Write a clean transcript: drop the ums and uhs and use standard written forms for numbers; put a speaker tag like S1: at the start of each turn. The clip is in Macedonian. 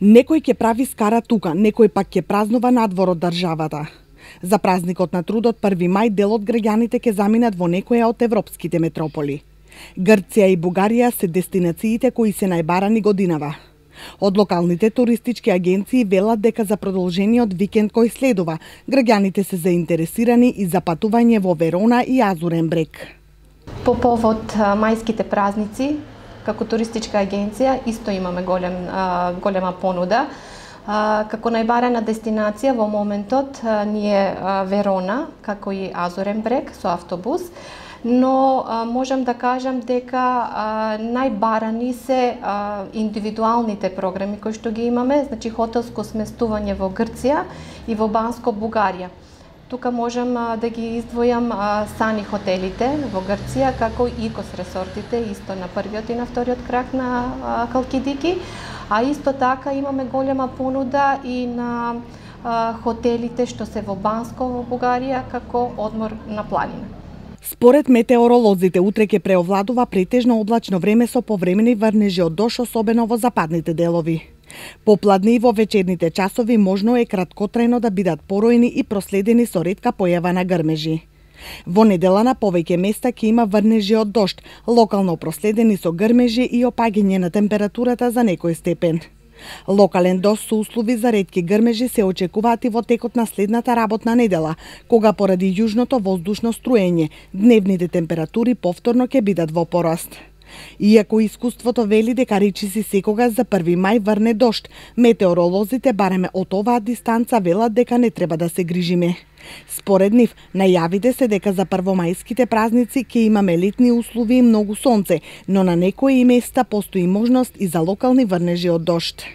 S1: Некој ќе прави скара тука, некој пак ќе празнува надвор од државата. За празникот на трудот 1 мај дел од граѓаните ќе заминат во некоја од европските метрополи. Грција и Бугарија се дестинациите кои се најбарани годинава. Од локалните туристички агенции велат дека за продолжениот викенд кој следува, граѓаните се заинтересирани и за патување во Верона и Азурен брег.
S2: По повод мајските празници, како туристичка агенција, исто имаме голема понуда. Како најбарана дестинација во моментот ни е Верона, како и Азурен брег со автобус, но можам да кажам дека најбарани се индивидуалните програми кои што ги имаме, значи хотелско сместување во Грција и во Банско, Бугарија. Тука можам да ги издвојам Сани хотелите во Грција, како и Икос ресортите, исто на првиот и на вториот крак на Калкидики, а исто така имаме голема понуда и на хотелите што се во Банско во Бугарија, како одмор на планина.
S1: Според метеоролозите, утре ќе преовладува претежно облачно време со повремени врнежи од дожд, особено во западните делови. Попладни и во вечерните часови можно е краткотрајно да бидат поројни и проследени со ретка појава на грмежи. Во недела на повеќе места ќе има врнежи од дожд, локално проследени со грмежи и опаѓање на температурата за некој степен. Локален дожд со услови за ретки грмежи се очекуваат и во текот на следната работна недела, кога поради јужното воздушно струење, дневните температури повторно ќе бидат во пораст. Иако искуството вели дека речиси секогаш за 1 мај врне дожд, метеоролозите бареме од оваа дистанца велат дека не треба да се грижиме. Според нив, најавите се дека за првомајските празници ќе имаме летни услови и многу сонце, но на некои места постои можност и за локални врнежи од дожд.